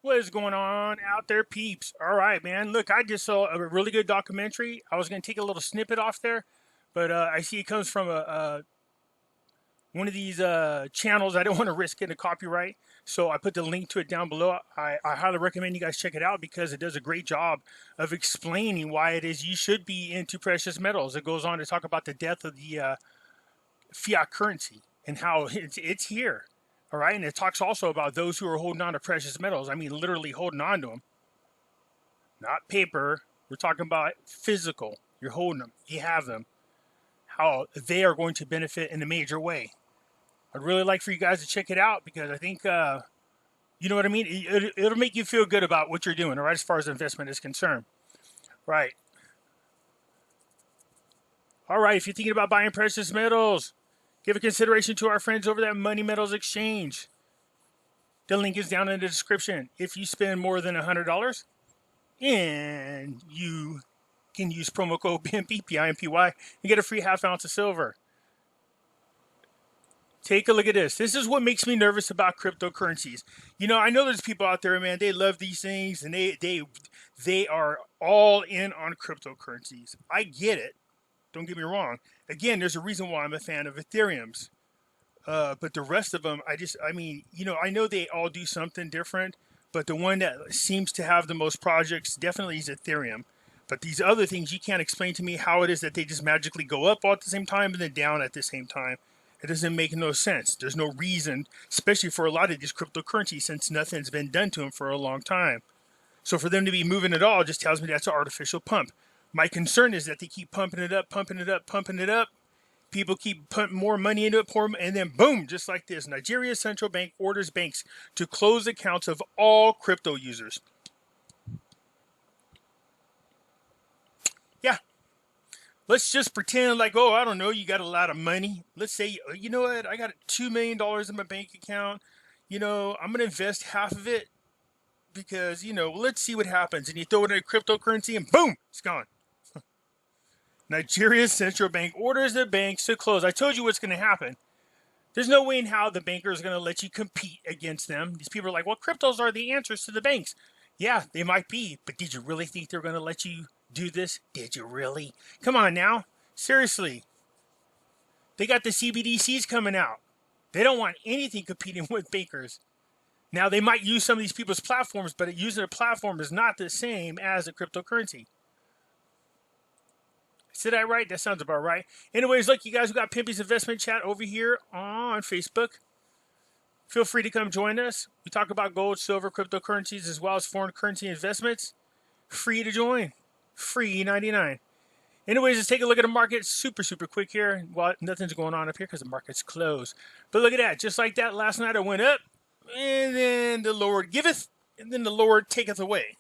What is going on out there, peeps? All right, man. Look, I just saw a really good documentary. I was going to take a little snippet off there, but I see it comes from one of these channels. I don't want to risk getting a copyright, so I put the link to it down below. I highly recommend you guys check it out because it does a great job of explaining why it is you should be into precious metals. It goes on to talk about the death of the fiat currency and how it's here. All right, and it talks also about those who are holding on to precious metals. I mean, literally holding on to them, not paper. We're talking about physical. You're holding them. You have them. How they are going to benefit in a major way. I'd really like for you guys to check it out because I think, you know what I mean? It'll make you feel good about what you're doing, all right, as far as investment is concerned. Right. All right, if you're thinking about buying precious metals, give a consideration to our friends over at Money Metals Exchange. The link is down in the description. If you spend more than $100, and you can use promo code Pimpy, P-I-M-P-Y, and get a free half ounce of silver. Take a look at this. This is what makes me nervous about cryptocurrencies. You know, I know there's people out there, man, they love these things, and they are all in on cryptocurrencies. I get it. Don't get me wrong. Again, there's a reason why I'm a fan of Ethereum's. But the rest of them, I mean, you know, I know they all do something different, but the one that seems to have the most projects definitely is Ethereum. But these other things, you can't explain to me how it is that they just magically go up all at the same time and then down at the same time. It doesn't make no sense. There's no reason, especially for a lot of these cryptocurrencies, since nothing's been done to them for a long time. So for them to be moving at all just tells me that's an artificial pump. My concern is that they keep pumping it up, pumping it up, pumping it up. People keep putting more money into it, and then boom, just like this. Nigeria's central bank orders banks to close accounts of all crypto users. Yeah. Let's just pretend like, oh, I don't know, you got a lot of money. Let's say, you know what, I got $2 million in my bank account. You know, I'm going to invest half of it because, you know, let's see what happens. And you throw it in a cryptocurrency and boom, it's gone. Nigeria's central bank orders the banks to close. I told you what's going to happen. There's no way in how the banker is going to let you compete against them. These people are like, well, cryptos are the answers to the banks. Yeah, they might be, but did you really think they're going to let you do this? Did you really? Come on now. Seriously. They got the CBDCs coming out. They don't want anything competing with bankers. Now, they might use some of these people's platforms, but using a platform is not the same as a cryptocurrency. Said I right? That sounds about right. Anyways, look, you guys, we got Pimpy's Investment Chat over here on Facebook. Feel free to come join us. We talk about gold, silver, cryptocurrencies, as well as foreign currency investments. Free to join. Free 99. Anyways, let's take a look at the market super quick here. Well, nothing's going on up here because the market's closed. But look at that. Just like that, last night I went up, and then the Lord giveth, and then the Lord taketh away.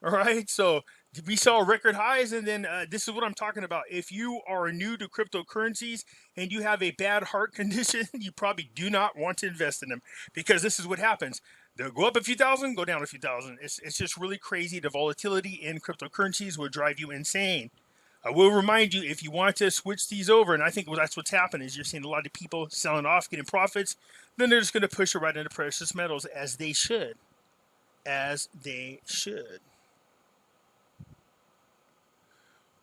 All right, so we saw record highs, and then this is what I'm talking about. If you are new to cryptocurrencies and you have a bad heart condition, you probably do not want to invest in them because this is what happens. They'll go up a few thousand, go down a few thousand. It's just really crazy. The volatility in cryptocurrencies will drive you insane. I will remind you, if you want to switch these over, and I think that's what's happening, is you're seeing a lot of people selling off, getting profits, then they're just going to push it right into precious metals, as they should. As they should.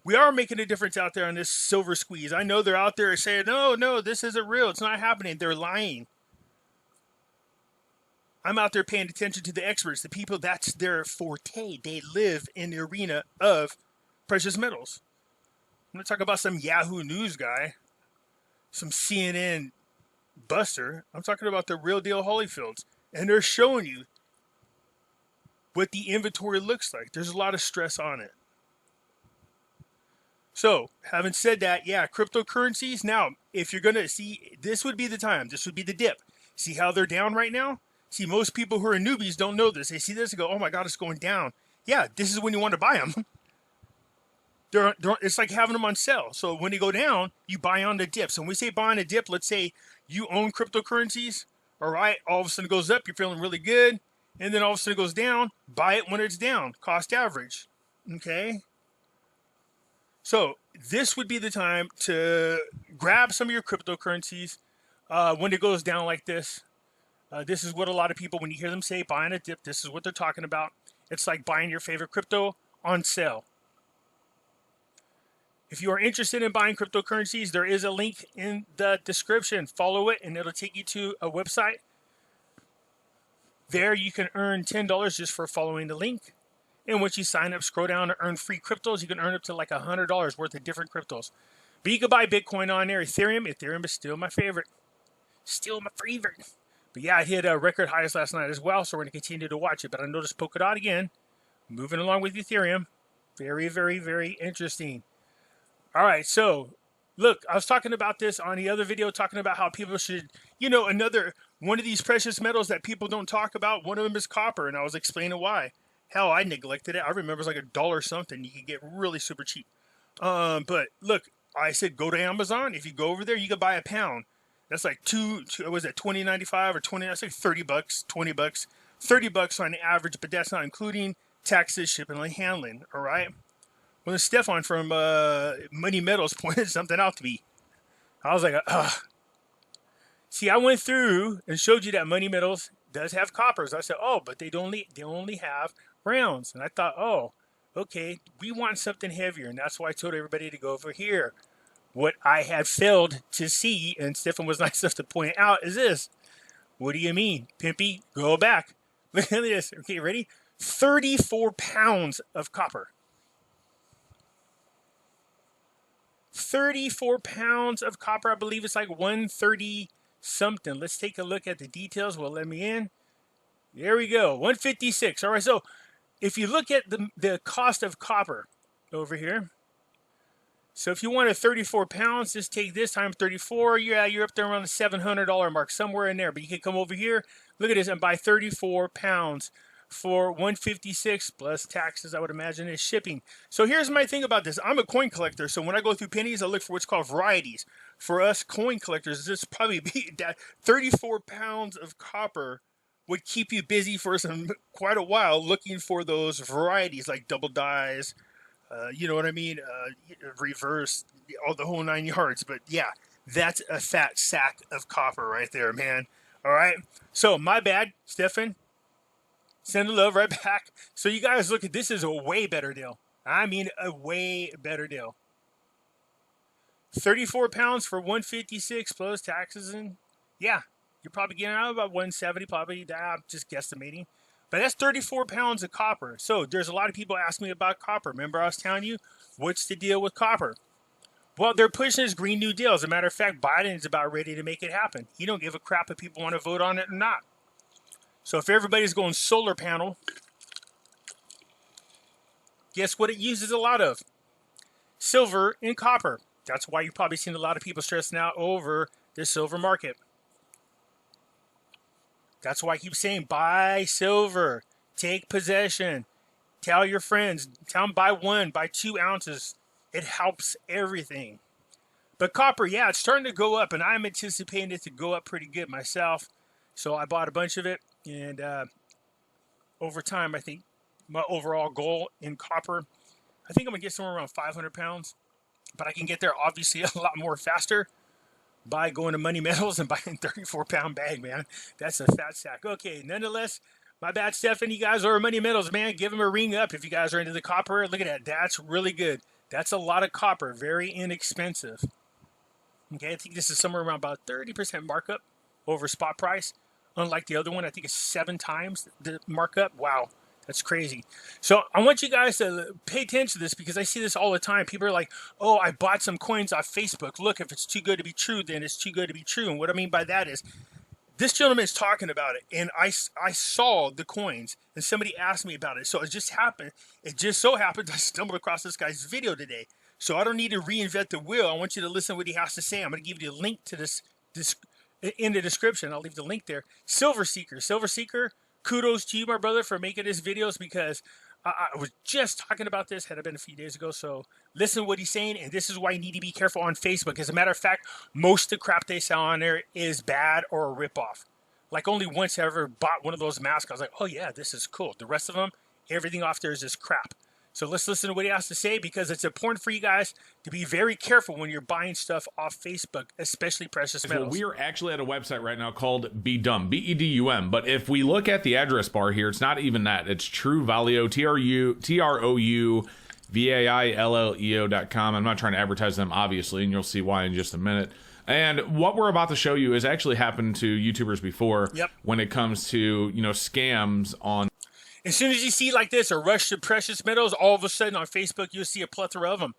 We are making a difference out there on this silver squeeze. I know they're out there saying, no, this isn't real. It's not happening. They're lying. I'm out there paying attention to the experts, the people that's their forte. They live in the arena of precious metals. I'm going to talk about some Yahoo News guy, some CNN buster. I'm talking about the real deal Holyfields. And they're showing you what the inventory looks like. There's a lot of stress on it. So, having said that, yeah, cryptocurrencies. Now, if you're going to see, this would be the time. This would be the dip. See how they're down right now? See, most people who are newbies don't know this. They see this and go, oh my God, it's going down. Yeah, this is when you want to buy them. It's like having them on sale. So when they go down, you buy on the dip. So when we say buy on a dip, let's say you own cryptocurrencies. All right, all of a sudden it goes up. You're feeling really good. And then all of a sudden it goes down. Buy it when it's down. Cost average. Okay. So this would be the time to grab some of your cryptocurrencies when it goes down like this. This is what a lot of people, when you hear them say buying a dip, this is what they're talking about. It's like buying your favorite crypto on sale. If you are interested in buying cryptocurrencies, there is a link in the description. Follow it, and it'll take you to a website. There you can earn $10 just for following the link. And once you sign up, scroll down to earn free cryptos. You can earn up to like $100 worth of different cryptos. But you can buy Bitcoin on there. Ethereum is still my favorite. Still my favorite. But yeah, I hit record highs last night as well, so we're going to continue to watch it. But I noticed Polkadot again, moving along with Ethereum. Very, very, very interesting. All right, so look, I was talking about this on the other video, talking about how people should, another one of these precious metals that people don't talk about, one of them is copper, and I was explaining why. Hell, I neglected it. I remember it was like $1 something. You could get really super cheap. But look, I said go to Amazon. If you go over there, you can buy a pound. That's like was it $20.95 or $20? That's like $30, $20, $30 on average, but that's not including taxes, shipping, and handling. All right. Well, Stefan from Money Metals pointed something out to me. I was like, ugh. See, I went through and showed you that Money Metals does have coppers. I said, oh, but they only have rounds. And I thought, oh, okay, we want something heavier. And that's why I told everybody to go over here. What I had failed to see, and Stefan was nice enough to point out, is this. What do you mean? Pimpy, go back. Look at this. Okay, ready? 34 pounds of copper. 34 pounds of copper. I believe it's like 130 something. Let's take a look at the details. Well, let me in. There we go. 156. All right. So if you look at the cost of copper over here. So if you want a 34 pounds, just take this times 34. Yeah, you're up there around the $700 mark, somewhere in there. But you can come over here, look at this, and buy 34 pounds for 156 plus taxes, I would imagine, is shipping. So here's my thing about this. I'm a coin collector, so when I go through pennies, I look for what's called varieties. For us coin collectors, this probably be that 34 pounds of copper would keep you busy for quite a while looking for those varieties like double dies, you know what I mean, reverse, all the whole 9 yards. But yeah, that's a fat sack of copper right there, man. All right, so my bad, Stefan. Send the love right back. So you guys look at this is a way better deal. I mean, a way better deal. 34 pounds for 156 plus taxes, and yeah, you're probably getting out about 170, probably. I'm just guesstimating. But that's 34 pounds of copper. So there's a lot of people asking me about copper. Remember I was telling you, what's the deal with copper? Well, they're pushing this Green New Deal. As a matter of fact, Biden's about ready to make it happen. He don't give a crap if people want to vote on it or not. So if everybody's going solar panel, guess what it uses a lot of? Silver and copper. That's why you've probably seen a lot of people stressing out over the silver market. That's why I keep saying buy silver, take possession, tell your friends, tell them buy 1, buy 2 ounces. It helps everything. But copper, yeah, it's starting to go up, and I'm anticipating it to go up pretty good myself. So I bought a bunch of it. And over time, I think my overall goal in copper, I think I'm going to get somewhere around 500 pounds. But I can get there, obviously, a lot more faster by going to Money Metals and buying a 34-pound bag, man. That's a fat sack. Okay, nonetheless, my bad, Stefan. You guys are Money Metals, man. Give them a ring up if you guys are into the copper. Look at that. That's really good. That's a lot of copper. Very inexpensive. Okay, I think this is somewhere around about 30% markup over spot price. Unlike the other one, I think it's 7 times the markup. Wow, that's crazy. So I want you guys to pay attention to this because I see this all the time. People are like, oh, I bought some coins off Facebook. Look, if it's too good to be true, then it's too good to be true. And what I mean by that is this gentleman is talking about it. And I saw the coins and somebody asked me about it. So it just happened. It just so happened I stumbled across this guy's video today. So I don't need to reinvent the wheel. I want you to listen to what he has to say. I'm going to give you a link to this in the description. I'll leave the link there. Silver Seeker, kudos to you, my brother, for making this videos because I was just talking about this, had it been a few days ago. So listen to what he's saying, and this is why you need to be careful on Facebook. As a matter of fact, most of the crap they sell on there is bad or a ripoff. Like only once I ever bought one of those masks, I was like, oh yeah, this is cool. The rest of them, everything off there is just crap. So let's listen to what he has to say, because it's important for you guys to be very careful when you're buying stuff off Facebook, especially precious metals. Well, we are actually at a website right now called Bedum, B-E-D-U-M. But if we look at the address bar here, it's not even that. It's True Valio, TROUVAILLEO.com. I'm not trying to advertise them, obviously, and you'll see why in just a minute. And what we're about to show you has actually happened to YouTubers before. Yep. When it comes to, scams on. As soon as you see like this, a rush to precious metals, all of a sudden on Facebook, you'll see a plethora of them.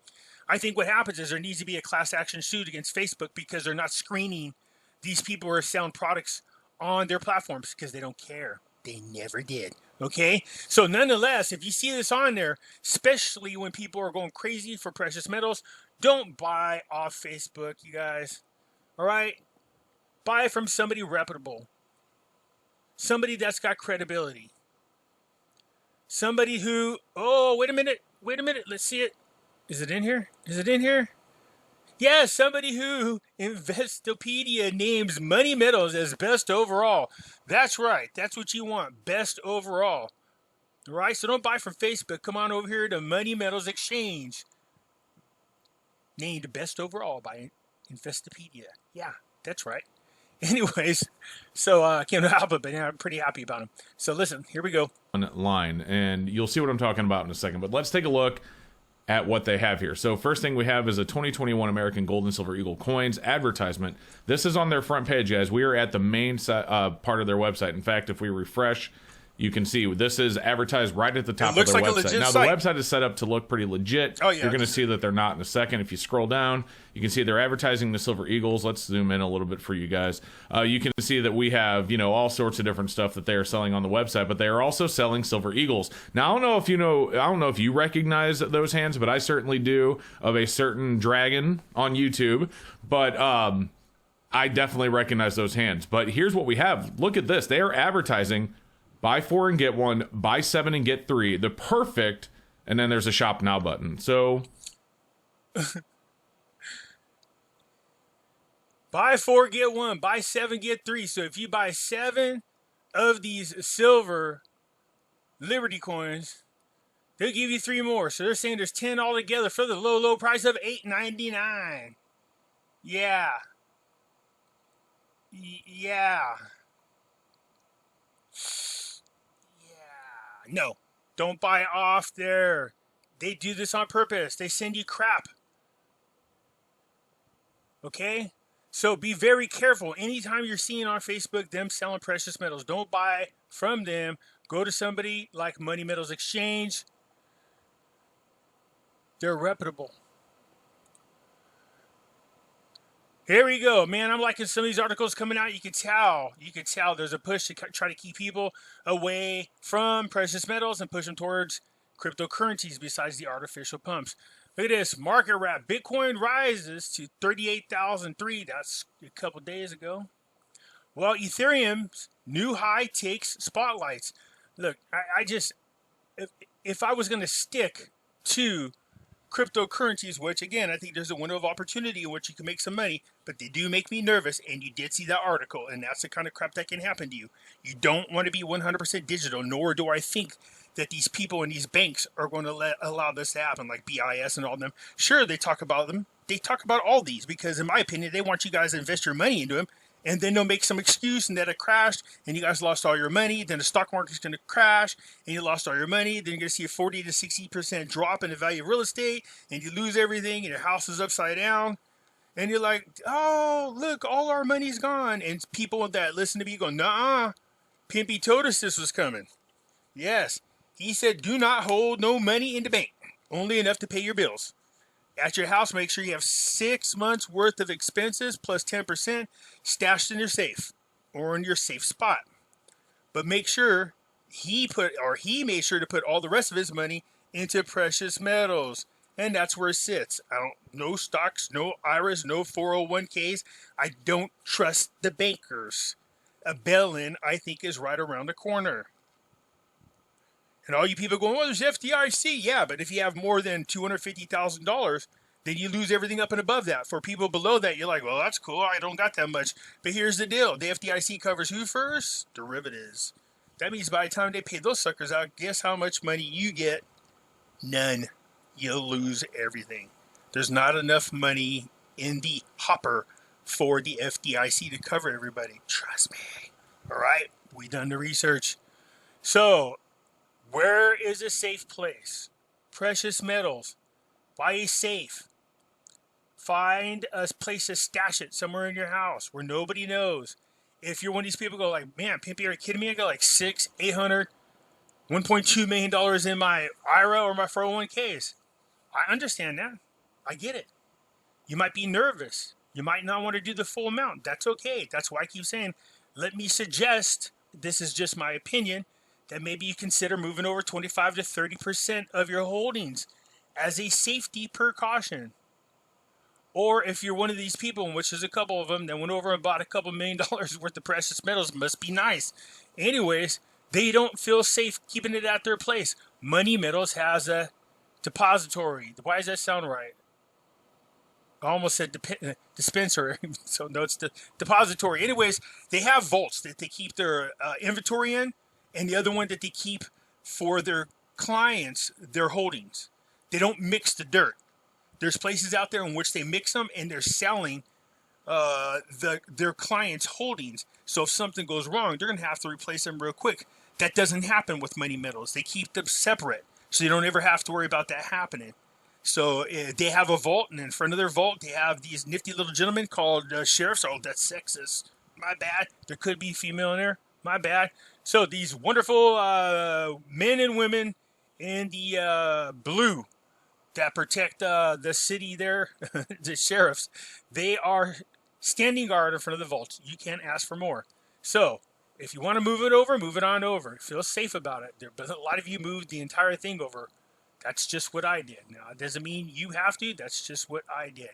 I think what happens is there needs to be a class action suit against Facebook because they're not screening these people who are selling products on their platforms because they don't care. They never did. Okay? So nonetheless, if you see this on there, especially when people are going crazy for precious metals, don't buy off Facebook, you guys. All right? Buy from somebody reputable. Somebody that's got credibility. Somebody who, oh, wait a minute, let's see it. Is it in here? Yeah, somebody who Investopedia names Money Metals as best overall. That's right, that's what you want, best overall. All right, so don't buy from Facebook. Come on over here to Money Metals Exchange. Named best overall by Investopedia. Yeah, that's right. Anyways, so I can't help it, but I'm pretty happy about them. So listen, here we go. Line, and you'll see what I'm talking about in a second, but let's take a look at what they have here. So first thing we have is a 2021 American Gold and Silver Eagle coins advertisement. This is on their front page, guys. We are at the main part of their website. In fact, if we refresh, you can see this is advertised right at the top of their website. Now, the website is set up to look pretty legit. Oh, yeah. You're going to see that they're not in a second. If you scroll down, you can see they're advertising the Silver Eagles. Let's zoom in a little bit for you guys. You can see that we have, all sorts of different stuff that they are selling on the website, but they are also selling Silver Eagles. Now, I don't know if you recognize those hands, but I certainly do, of a certain dragon on YouTube. But I definitely recognize those hands. But here's what we have. Look at this. They are advertising buy 4 and get 1, buy 7 and get 3. The perfect, and then there's a shop now button. So buy 4, get 1, buy 7, get 3. So if you buy 7 of these silver Liberty coins, they'll give you 3 more. So they're saying there's 10 altogether for the low price of $8.99. Yeah. Yeah. No, don't buy off there. They do this on purpose. They send you crap. Okay? So be very careful. Anytime you're seeing on Facebook them selling precious metals, don't buy from them. Go to somebody like Money Metals Exchange. They're reputable. Here we go, man. I'm liking some of these articles coming out. You can tell there's a push to try to keep people away from precious metals and push them towards cryptocurrencies besides the artificial pumps. Look at this market wrap. Bitcoin rises to 38,003. That's a couple days ago. Well, Ethereum's new high takes spotlights. Look, if I was going to stick to cryptocurrencies, which again, I think there's a window of opportunity in which you can make some money, but they do make me nervous, and you did see that article, and that's the kind of crap that can happen to you. You don't want to be 100% digital, nor do I think that these people in these banks are going to allow this to happen, like BIS and all of them. Sure, they talk about them. They talk about all these because, in my opinion, they want you guys to invest your money into them, and then they'll make some excuse and that it crashed and you guys lost all your money. Then the stock market's going to crash and you lost all your money. Then you're going to see a 40 to 60% drop in the value of real estate and you lose everything and your house is upside down. And you're like, oh, look, all our money's gone. And people that listen to me go, nah, Pimpy told us this was coming. Yes, he said, do not hold no money in the bank, only enough to pay your bills. At your house, make sure you have 6 months worth of expenses plus 10% stashed in your safe or in your safe spot. But make sure he made sure to put all the rest of his money into precious metals. And that's where it sits. No stocks, no IRAs, no 401ks. I don't trust the bankers. A bail-in, I think, is right around the corner. And all you people going, well, there's FDIC. Yeah, but if you have more than $250,000, then you lose everything up and above that. For people below that, you're like, well, that's cool. I don't got that much. But here's the deal. The FDIC covers who first? Derivatives. That means by the time they pay those suckers out, guess how much money you get? None. You'll lose everything. There's not enough money in the hopper for the FDIC to cover everybody. Trust me. All right? We done the research. So, where is a safe place? Precious metals. Buy a safe. Find a place to stash it somewhere in your house where nobody knows. If you're one of these people go like, man, Pimpy, are you kidding me? I got like $600, $800, $1.2 million in my IRA or my 401ks. I understand that. I get it. You might be nervous. You might not want to do the full amount. That's okay. That's why I keep saying, let me suggest, this is just my opinion, that maybe you consider moving over 25 to 30% of your holdings as a safety precaution. Or if you're one of these people, which is a couple of them, that went over and bought a couple $1 million worth of precious metals, must be nice. Anyways, they don't feel safe keeping it at their place. Money Metals has a depository. Why does that sound right? I almost said dispensary. So no, it's the depository. Anyways, they have vaults that they keep their inventory in, and the other one that they keep for their clients, their holdings. They don't mix the dirt. There's places out there in which they mix them and they're selling their clients' holdings. So if something goes wrong, they're going to have to replace them real quick. That doesn't happen with Money Metals. They keep them separate, so you don't ever have to worry about that happening. So they have a vault, and in front of their vault, they have these nifty little gentlemen called sheriffs. Oh, that's sexist. My bad. There could be female in there. My bad. So these wonderful men and women in the blue that protect the city there, the sheriffs, they are standing guard in front of the vault. You can't ask for more. So if you want to move it over, move it on over. Feel safe about it. But a lot of you moved the entire thing over. That's just what I did. Now, it doesn't mean you have to. That's just what I did.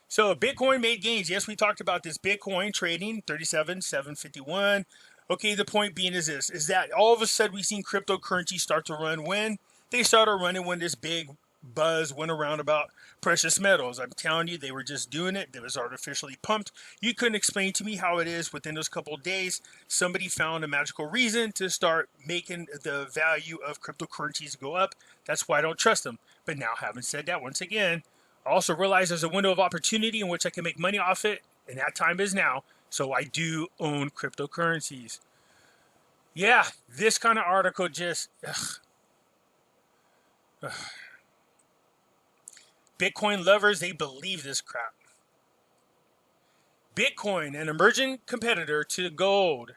So Bitcoin made gains. Yes, we talked about this Bitcoin trading, 37,751. Okay, the point being is this, is that all of a sudden we've seen cryptocurrency start to run when? They started running when this big buzz went around about precious metals. I'm telling you, they were just doing it. It was artificially pumped. You couldn't explain to me how it is within those couple of days somebody found a magical reason to start making the value of cryptocurrencies go up. That's why I don't trust them. But now, having said that, once again, I also realize there's a window of opportunity in which I can make money off it, and that time is now. So I do own cryptocurrencies. Yeah, this kind of article just... Bitcoin lovers, they believe this crap. Bitcoin, an emerging competitor to gold.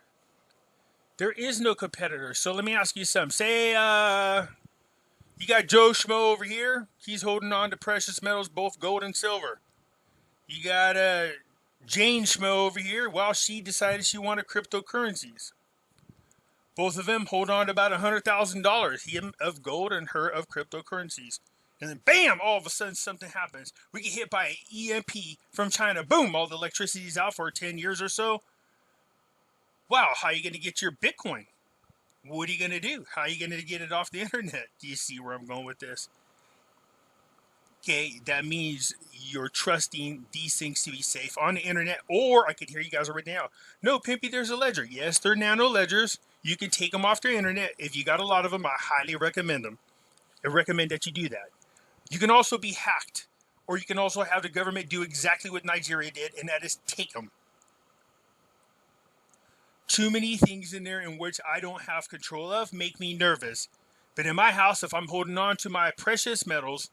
There is no competitor. So let me ask you something. Say, you got Joe Schmo over here. He's holding on to precious metals, both gold and silver. You got Jane Schmo over here. Well, she decided she wanted cryptocurrencies. Both of them hold on to about $100,000. Him of gold and her of cryptocurrencies. And then, bam, all of a sudden something happens. We get hit by an EMP from China. Boom, all the electricity's out for 10 years or so. Wow, how are you going to get your Bitcoin? What are you going to do? How are you going to get it off the internet? Do you see where I'm going with this? Okay, that means you're trusting these things to be safe on the internet. Or I could hear you guys right now. No, Pimpy, there's a ledger. Yes, they're nano ledgers. You can take them off the internet. If you got a lot of them, I highly recommend them. I recommend that you do that. You can also be hacked, or you can also have the government do exactly what Nigeria did, and that is take them. Too many things in there in which I don't have control of make me nervous. But in my house, if I'm holding on to my precious metals,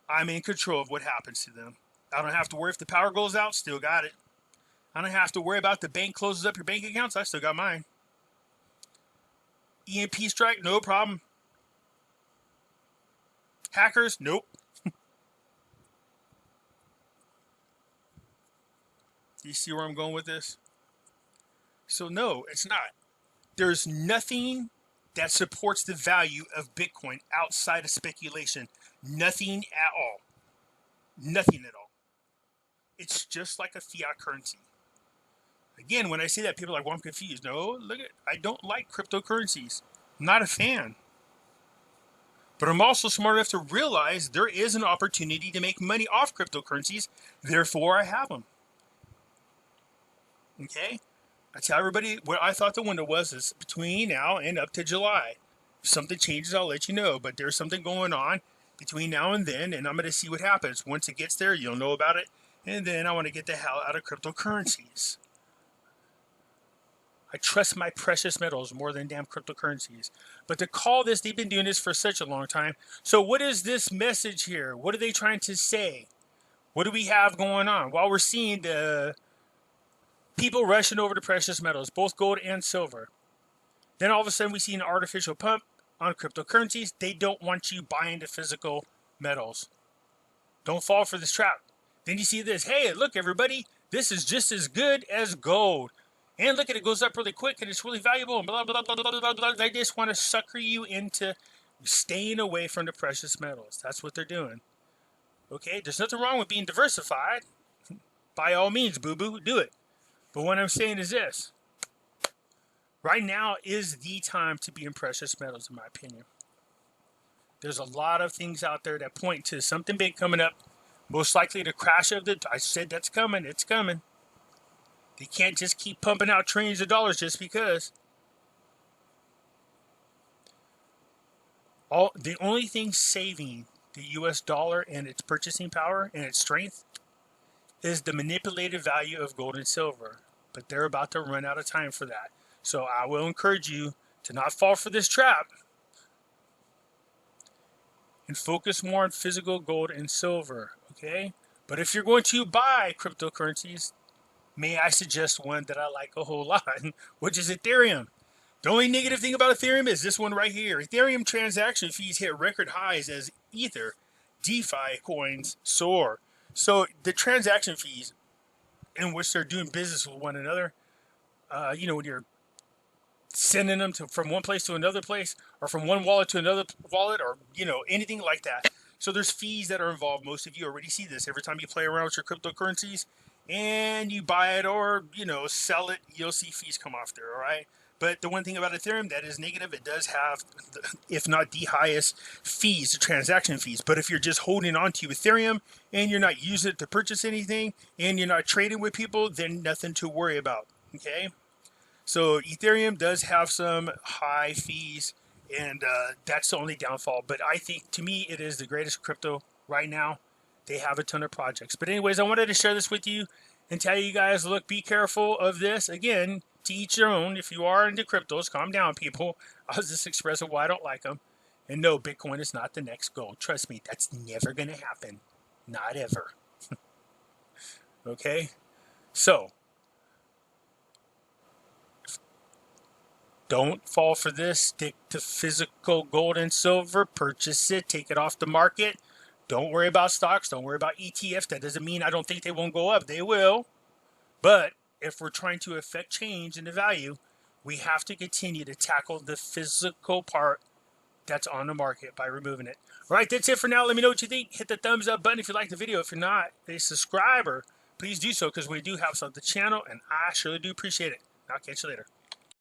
I'm in control of what happens to them. I don't have to worry if the power goes out, still got it. I don't have to worry about the bank closes up your bank accounts, I still got mine. EMP strike, no problem. Hackers, nope. Do you see where I'm going with this? So no, it's not. There's nothing that supports the value of Bitcoin outside of speculation. Nothing at all. Nothing at all. It's just like a fiat currency. Again, when I say that, people are like, well, I'm confused. No, look at, I don't like cryptocurrencies. I'm not a fan. But I'm also smart enough to realize there is an opportunity to make money off cryptocurrencies. Therefore, I have them. Okay? I tell everybody what I thought the window was is between now and up to July. If something changes, I'll let you know. But there's something going on. between now and then, and I'm going to see what happens. Once it gets there, you'll know about it. And then I want to get the hell out of cryptocurrencies. I trust my precious metals more than damn cryptocurrencies. But to call this, they've been doing this for such a long time. So what is this message here? What are they trying to say? What do we have going on? Well, we're seeing the people rushing over to precious metals, both gold and silver. Then all of a sudden we see an artificial pump on cryptocurrencies. They don't want you buying the physical metals. Don't fall for this trap. Then you see this. Hey, look, everybody. This is just as good as gold. And look at it, goes up really quick and it's really valuable. And blah, blah, blah, blah, blah, blah. They just want to sucker you into staying away from the precious metals. That's what they're doing. Okay, there's nothing wrong with being diversified. By all means, boo-boo, do it. But what I'm saying is this. Right now is the time to be in precious metals, in my opinion. There's a lot of things out there that point to something big coming up. Most likely the crash of I said that's coming. It's coming. They can't just keep pumping out trillions of dollars just because. The only thing saving the U.S. dollar and its purchasing power and its strength is the manipulated value of gold and silver. But they're about to run out of time for that. So I will encourage you to not fall for this trap and focus more on physical gold and silver, okay? But if you're going to buy cryptocurrencies, may I suggest one that I like a whole lot, which is Ethereum. The only negative thing about Ethereum is this one right here. Ethereum transaction fees hit record highs as Ether, DeFi coins soar. So the transaction fees in which they're doing business with one another, when you're sending them from one place to another place, or from one wallet to another wallet, or anything like that. So there's fees that are involved. Most of you already see this every time you play around with your cryptocurrencies and you buy it or sell it. You'll see fees come off there. All right. But the one thing about Ethereum that is negative, it does have, if not the highest fees, the transaction fees. But if you're just holding on to Ethereum and you're not using it to purchase anything and you're not trading with people, then nothing to worry about. Okay. So Ethereum does have some high fees, and that's the only downfall. But I think, to me, it is the greatest crypto right now. They have a ton of projects. But anyways, I wanted to share this with you and tell you guys, look, be careful of this. Again, to each your own. If you are into cryptos, calm down, people. I'll just express why I don't like them. And no, Bitcoin is not the next gold. Trust me, that's never going to happen. Not ever. Okay? So, don't fall for this. Stick to physical gold and silver. Purchase it. Take it off the market. Don't worry about stocks. Don't worry about ETFs. That doesn't mean I don't think they won't go up. They will. But if we're trying to affect change in the value, we have to continue to tackle the physical part that's on the market by removing it. All right, that's it for now. Let me know what you think. Hit the thumbs up button if you like the video. If you're not a subscriber, please do so, because we do have some on the channel, and I surely do appreciate it. I'll catch you later.